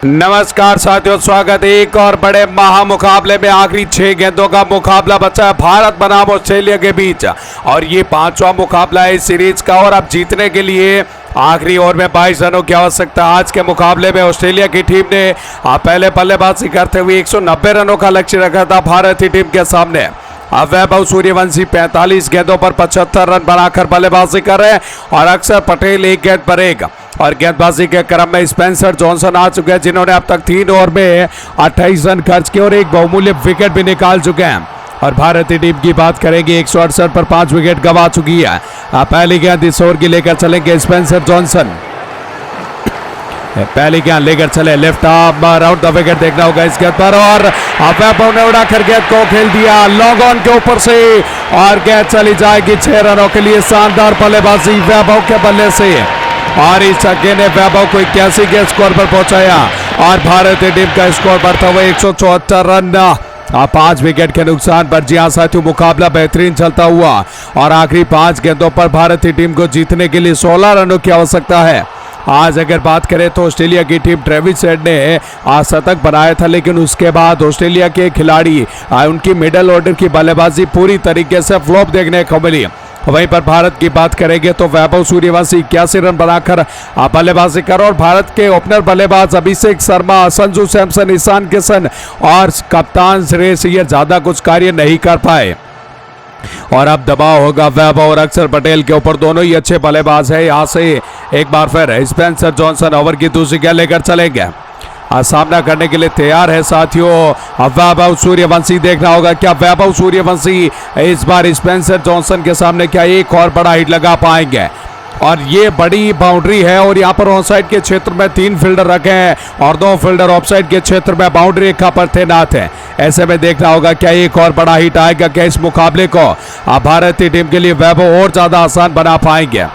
नमस्कार साथियों, स्वागत है एक और बड़े महामुकाबले में। आखिरी 6 गेंदों का मुकाबला बचा है भारत बनाम ऑस्ट्रेलिया के बीच और ये 5वां मुकाबला है इस सीरीज का। और अब जीतने के लिए आखिरी ओवर में 22 रनों की आवश्यकता। आज के मुकाबले में ऑस्ट्रेलिया की टीम ने पहले बल्लेबाजी करते हुए 190 रनों का लक्ष्य रखा था भारतीय टीम के सामने। अब वैभव सूर्यवंशी 45 गेंदों पर 75 रन बनाकर बल्लेबाजी कर रहे हैं और अक्षर पटेल 1 गेंद पर 1। और गेंदबाजी के क्रम में स्पेंसर जॉनसन आ चुके हैं, जिन्होंने अब तक 3 ओवर में 28 रन खर्च किए और एक बहुमूल्य विकेट भी निकाल चुके हैं। और भारतीय टीम की बात करेंगे, 168 पर 5 विकेट गंवा चुकी है। पहली गेंद इस ओवर की लेकर चलेंगे स्पेंसर जॉनसन। पहली गेंद लेकर चले left arm round the wicket, देखना होगा इस गेंद पर। और वैभव ने उड़ाकर गेंद को खेल दिया लॉन्ग ऑन के ऊपर से और गेंद चली जाएगी 6 रनों के लिए। शानदार बल्लेबाजी वैभव के बल्ले से और इस छक्के ने वैभव को 81 के स्कोर पर पहुंचाया और भारतीय टीम का स्कोर बढ़ता हुआ 174 रन 5 विकेट के नुकसान पर। जी हां साथियों, मुकाबला बेहतरीन चलता हुआ और आखिरी 5 गेंदों पर भारतीय टीम को जीतने के लिए 16 रनों की आवश्यकता है। आज अगर बात करें तो ऑस्ट्रेलिया की टीम ट्रेविस हेड ने शतक बनाया था, लेकिन उसके बाद ऑस्ट्रेलिया के खिलाड़ी उनकी मिडिल ऑर्डर की बल्लेबाजी पूरी तरीके से फ्लॉप देखने को मिली। वहीं पर भारत की बात करेंगे तो वैभव सूर्यवंशी 81 रन बनाकर बल्लेबाजी कर और भारत के ओपनर बल्लेबाज अभिषेक शर्मा, संजू सैमसन, ईशान किशन और कप्तान श्रेयस अय्यर ज्यादा कुछ कार्य नहीं कर पाए। और अब दबाव होगा वैभव और अक्षर पटेल के ऊपर, दोनों ही अच्छे बल्लेबाज है। यहाँ से एक बार फिर स्पेंसर जॉनसन ओवर की दूसरी गेंद लेकर चलेंगे, सामना करने के लिए तैयार है साथियों वैभव सूर्यवंशी। देखना होगा क्या वैभव सूर्यवंशी इस बार स्पेंसर जॉनसन के सामने क्या एक और बड़ा हिट लगा पाएंगे। और ये बड़ी बाउंड्री है और यहाँ पर ऑनसाइड के क्षेत्र में 3 फील्डर रखे हैं और 2 फील्डर ऑफसाइड के क्षेत्र में बाउंड्री रेखा पर तैनात है। ऐसे में देखना होगा क्या एक और बड़ा हिट आएगा, क्या इस मुकाबले को भारतीय टीम के लिए वैभव और ज्यादा आसान बना पाएंगे।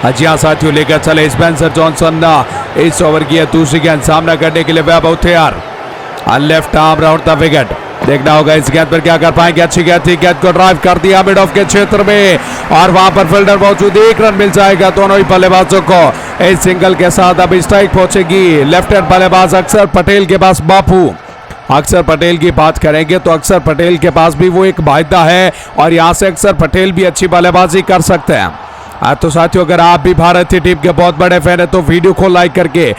जी हाँ साथियों, लेकर चले स्पेंसर जॉनसन इस ओवर की दूसरी गेंद, सामना करने के लिए वैभव तैयार। Left arm round the wicket, देखना होगा इस गेंद पर क्या कर पाएंगे। अच्छी गेंद थी, गेंद को ड्राइव कर दिया मिड ऑफ के क्षेत्र में और वहां पर फील्डर मौजूद, 1 रन मिल जाएगा दोनों ही बल्लेबाजों को। इस सिंगल के साथ अब स्ट्राइक पहुंचेगी लेफ्ट हैंड बल्लेबाज अक्षर पटेल के पास। बापू अक्षर पटेल की बात करेंगे तो अक्षर पटेल के पास भी वो एक वायदा है और यहां से अक्षर पटेल भी अच्छी बल्लेबाजी कर सकते हैं। तो साथियों, अगर आप भी भारतीय टीम के बहुत बड़े फैन है तो वीडियो को लाइक करके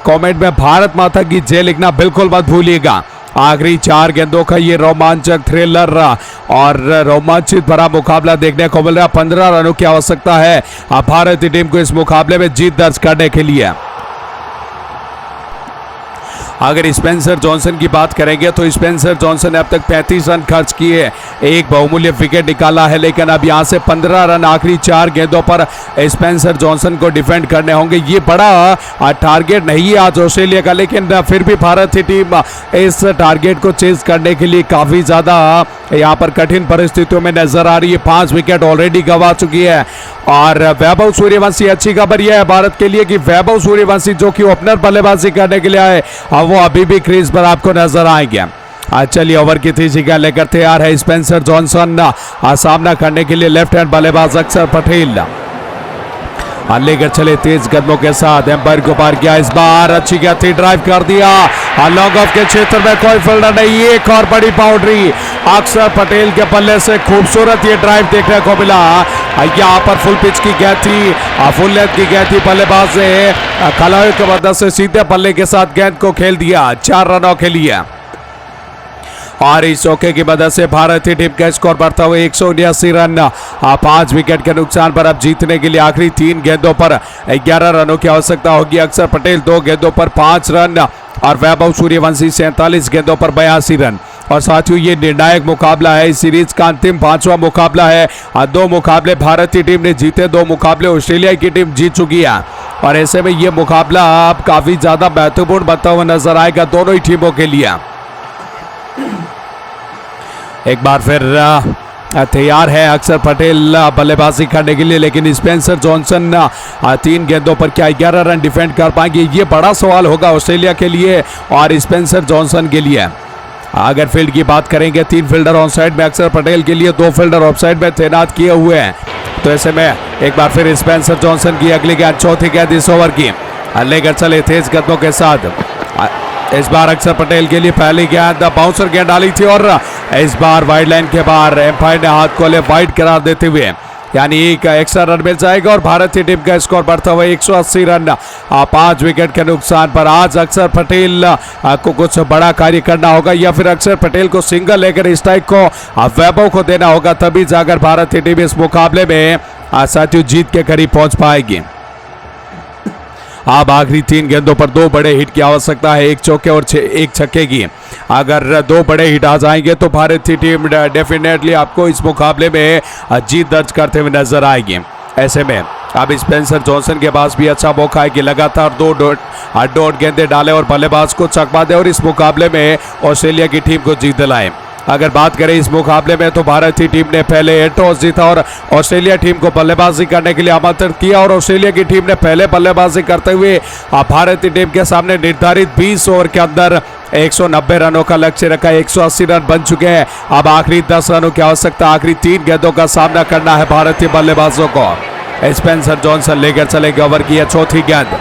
कमेंट में भारत माता की जय लिखना बिल्कुल मत भूलिएगा। आखिरी 4 गेंदों का ये रोमांचक थ्रिलर और रोमांचित भरा मुकाबला देखने को मिल रहा है। 15 रनों की आवश्यकता है भारतीय टीम को इस मुकाबले में जीत दर्ज करने के लिए। अगर स्पेंसर जॉनसन की बात करेंगे तो स्पेंसर जॉनसन ने अब तक 35 रन खर्च किए, एक बहुमूल्य विकेट निकाला है, लेकिन अब यहां से 15 रन आखिरी 4 गेंदों पर स्पेंसर जॉनसन को डिफेंड करने होंगे। ये बड़ा टारगेट नहीं है आज ऑस्ट्रेलिया का, लेकिन फिर भी भारतीय टीम इस टारगेट को चेज करने के लिए काफी ज्यादा यहां पर कठिन परिस्थितियों में नजर आ रही है। 5 विकेट ऑलरेडी गंवा चुकी है और वैभव सूर्यवंशी, अच्छी खबर यह है भारत के लिए कि वैभव सूर्यवंशी जो कि ओपनर बल्लेबाजी करने के लिए आए, वो अभी भी क्रीज पर आपको नजर आएंगे। चलिए, ओवर की तीसरी गेंद लेकर तैयार है स्पेंसर जॉनसन, सामना करने के लिए लेफ्ट हैंड बल्लेबाज अक्षर पटेल। लेकर चले तेज कदमों के साथ, एम्पायर को पार किया इस बार, अच्छी गेंद थी, ड्राइव कर दिया लॉन्ग ऑफ के क्षेत्र में, कोई फील्डर नहीं, एक और बड़ी बाउंड्री अक्षर पटेल के बल्ले से। खूबसूरत ये ड्राइव देखने को मिला। यहाँ पर फुल पिच की गेंद थी, फुल लेंथ की गेंद थी, बल्लेबाज ने खिलाड़ियों की मदद से सीधे बल्ले के साथ गेंद को खेल दिया 4 रनों के लिए। और इस चौके की मदद से भारतीय टीम का स्कोर बढ़ता हुआ 179 रन 5 विकेट के नुकसान पर। अब जीतने के लिए आखिरी 3 गेंदों पर 11 रनों की आवश्यकता होगी। अक्षर पटेल 2 गेंदों पर 5 रन और वैभव सूर्यवंशी 47 गेंदों पर 82 रन। और साथियों, ये निर्णायक मुकाबला है, इस सीरीज का अंतिम 5वां मुकाबला है। 2 मुकाबले भारतीय टीम ने जीते, 2 मुकाबले ऑस्ट्रेलिया की टीम जीत चुकी है और ऐसे में ये मुकाबला अब काफी ज्यादा महत्वपूर्ण बनता हुआ नजर आएगा दोनों ही टीमों के लिए। एक बार फिर तैयार है अक्षर पटेल बल्लेबाजी करने के लिए, लेकिन स्पेंसर जॉनसन 3 गेंदों पर क्या 11 रन डिफेंड कर पाएंगे, ये बड़ा सवाल होगा ऑस्ट्रेलिया के लिए और स्पेंसर जॉनसन के लिए। अगर फील्ड की बात करेंगे, 3 फील्डर ऑन साइड में अक्षर पटेल के लिए, 2 फील्डर ऑफ साइड में तैनात किए हुए हैं। तो ऐसे में एक बार फिर स्पेंसर जॉनसन की अगली गेंद, चौथी गेंद इस ओवर की, लेकर चले तेज कदमों के साथ। इस बार अक्षर पटेल के लिए पहली गेंद बाउंसर गेंद डाली थी और इस बार वाइड लाइन के बाहर एम्पायर ने हाथ को ले वाइड करार देते हुए यानी एक एक्स्ट्रा रन मिल जाएगा और भारतीय टीम का स्कोर बढ़ता हुआ 180 रन 5 विकेट के नुकसान पर। आज अक्षर पटेल को कुछ बड़ा कार्य करना होगा या फिर अक्षर पटेल को सिंगल लेकर स्ट्राइक को वैभव को देना होगा, तभी जाकर भारतीय टीम इस मुकाबले में साथियों जीत के करीब पहुंच पाएगी। अब आखिरी 3 गेंदों पर 2 बड़े हिट की आवश्यकता है, 1 चौके और 1 छक्के की। अगर 2 बड़े हिट आ जाएंगे तो भारतीय टीम डेफिनेटली आपको इस मुकाबले में जीत दर्ज करते हुए नजर आएगी। ऐसे में अब स्पेंसर जॉनसन के पास भी अच्छा मौका है कि लगातार 2 डॉट गेंदे डाले और बल्लेबाज को चकमा दे और इस मुकाबले में ऑस्ट्रेलिया की टीम को जीत दिलाए। अगर बात करें इस मुकाबले में तो भारतीय टीम ने पहले टॉस जीता और ऑस्ट्रेलिया टीम को बल्लेबाजी करने के लिए आमंत्रित किया और ऑस्ट्रेलिया की टीम ने पहले बल्लेबाजी करते हुए भारतीय टीम के सामने निर्धारित 20 ओवर के अंदर 190 रनों का लक्ष्य रखा। 180 रन बन चुके हैं। अब आखिरी 10 रनों की आवश्यकता, आखिरी 3 गेंदों का सामना करना है भारतीय बल्लेबाजों को। स्पेंसर जॉनसन लेकर चलेंगे ओवर की चौथी गेंद।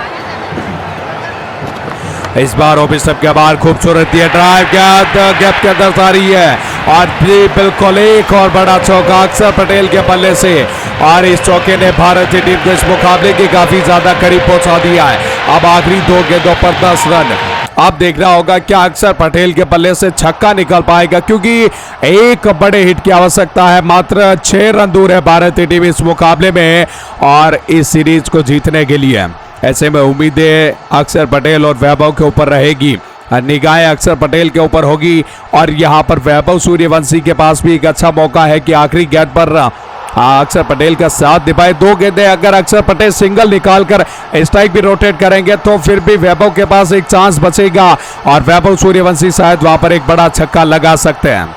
इस बार ऑफ स्टंप के बाहर खूबसूरत ये ड्राइव गैप के अंदर जा रही है और बिल्कुल एक और बड़ा चौका अक्षर पटेल के बल्ले से और इस चौके ने भारतीय टीम को इस मुकाबले के काफी ज्यादा करीब पहुंचा दिया है। अब आखिरी 2 गेंदों पर 10 रन। अब देखना होगा क्या अक्षर पटेल के बल्ले से छक्का निकल पाएगा, क्योंकि एक बड़े हिट की आवश्यकता है। मात्र 6 रन दूर है भारतीय टीम इस मुकाबले में और इस सीरीज को जीतने के लिए। ऐसे में उम्मीदें अक्षर पटेल और वैभव के ऊपर रहेगी, निगाहें अक्षर पटेल के ऊपर होगी और यहां पर वैभव सूर्यवंशी के पास भी एक अच्छा मौका है कि आखिरी गेंद पर अक्षर पटेल का साथ निभाए। 2 गेंदें अगर अक्षर पटेल सिंगल निकालकर स्ट्राइक भी रोटेट करेंगे तो फिर भी वैभव के पास एक चांस बचेगा और वैभव सूर्यवंशी शायद वहां पर एक बड़ा छक्का लगा सकते हैं।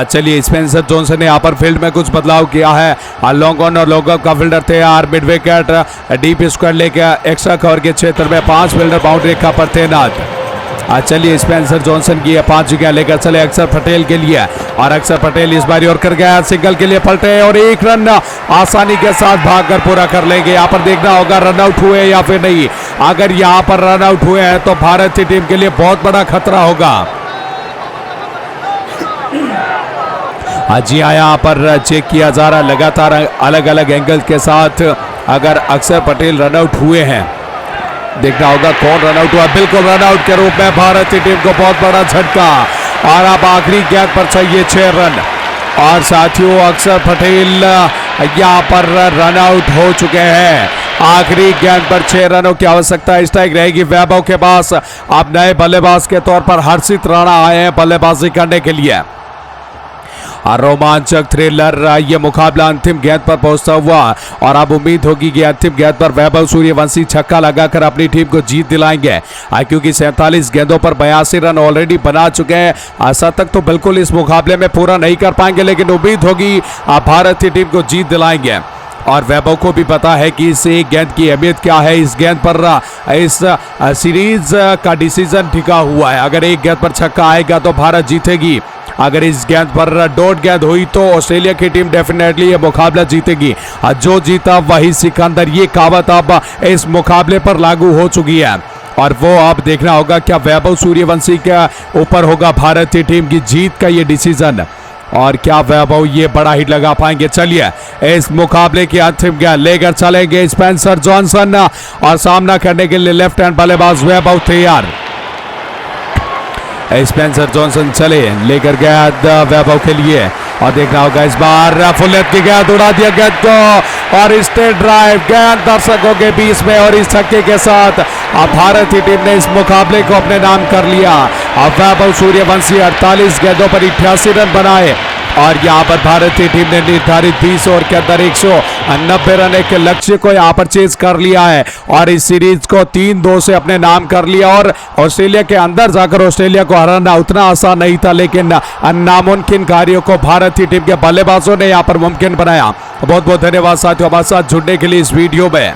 चलिए स्पेंसर जॉनसन ने यहाँ पर फील्ड में कुछ बदलाव किया है। लॉन्ग ऑन और लॉन्ग ऑफ का फील्डर तैयार, मिड विकेट डीप स्क्वायर लेकर एक्स्ट्रा कवर के क्षेत्र में 5 फील्डर बाउंड्री रेखा पर तैनात। चलिए स्पेंसर जॉनसन की 5 विकेट लेकर चले अक्षर पटेल के लिए और अक्षर पटेल इस बारी और कर गया, सिंगल के लिए पलटे और 1 रन आसानी के साथ भागकर पूरा कर लेंगे। यहाँ पर देखना होगा रन आउट हुए या फिर नहीं। अगर यहाँ पर रन आउट हुए हैं तो भारतीय टीम के लिए बहुत बड़ा खतरा होगा। जी हाँ, यहाँ पर चेक किया जा रहा है लगातार अलग अलग एंगल के साथ। अगर अक्षर पटेल रन आउट हुए हैं, देखना होगा कौन रन आउट हुआ। बिल्कुल रन आउट के रूप में भारतीय टीम को बहुत बड़ा झटका और अब आखिरी गेंद पर चाहिए 6 रन और साथियों अक्षर पटेल यहाँ पर रन आउट हो चुके हैं। आखिरी गेंद पर 6 रनों की आवश्यकता, स्ट्राइक रहेगी वैभव के पास। अब नए बल्लेबाज के तौर पर हर्षित राणा आए हैं बल्लेबाजी करने के लिए। रोमांचक थ्रिलर ये मुकाबला अंतिम गेंद पर पहुंचता हुआ और अब उम्मीद होगी कि अंतिम गेंद पर वैभव सूर्यवंशी छक्का लगाकर अपनी टीम को जीत दिलाएंगे, क्योंकि 47 गेंदों पर 82 रन ऑलरेडी बना चुके हैं। शतक तो बिल्कुल इस मुकाबले में पूरा नहीं कर पाएंगे, लेकिन उम्मीद होगी भारतीय टीम को जीत दिलाएंगे और वैभव को भी पता है कि इस एक गेंद की अहमियत क्या है। इस गेंद पर इस सीरीज का डिसीजन टिका हुआ है। अगर एक गेंद पर छक्का आएगा तो भारत जीतेगी, अगर इस गेंद पर डॉट गेंद हुई तो ऑस्ट्रेलिया की टीम डेफिनेटली ये मुकाबला जीतेगी। जो जीता वही सिकंदर, ये कहावत अब इस मुकाबले पर लागू हो चुकी है और वो अब देखना होगा क्या वैभव सूर्यवंशी के ऊपर होगा भारतीय टीम की जीत का ये डिसीजन और क्या वैभव ये बड़ा हिट लगा पाएंगे। चलिए इस मुकाबले की अंतिम गेंद लेकर चलेंगे स्पेंसर जॉनसन और सामना करने के लिए लेफ्ट हैंड बल्लेबाज वैभव तैयार। स्पेंसर जॉनसन चले लेकर गेंद वैभव के लिए और देखना होगा इस बार फुल लेंथ की गेंद, उड़ा दिया गेंद को और स्ट्रेट ड्राइव गेंद दर्शकों के बीच में और इस छक्के के साथ अब भारतीय टीम ने इस मुकाबले को अपने नाम कर लिया। अब वैभव सूर्यवंशी 48 गेंदों पर 88 रन बनाए और यहाँ पर भारतीय टीम ने निर्धारित 20 ओवर के अंदर 190 रन के लक्ष्य को यहाँ पर चेज कर लिया है और इस सीरीज को 3-2 से अपने नाम कर लिया और ऑस्ट्रेलिया के अंदर जाकर ऑस्ट्रेलिया को हराना उतना आसान नहीं था, लेकिन नामुमकिन कार्यों को भारतीय टीम के बल्लेबाजों ने यहाँ पर मुमकिन बनाया। बहुत बहुत धन्यवाद साथियों हमारे साथ जुड़ने के लिए इस वीडियो में।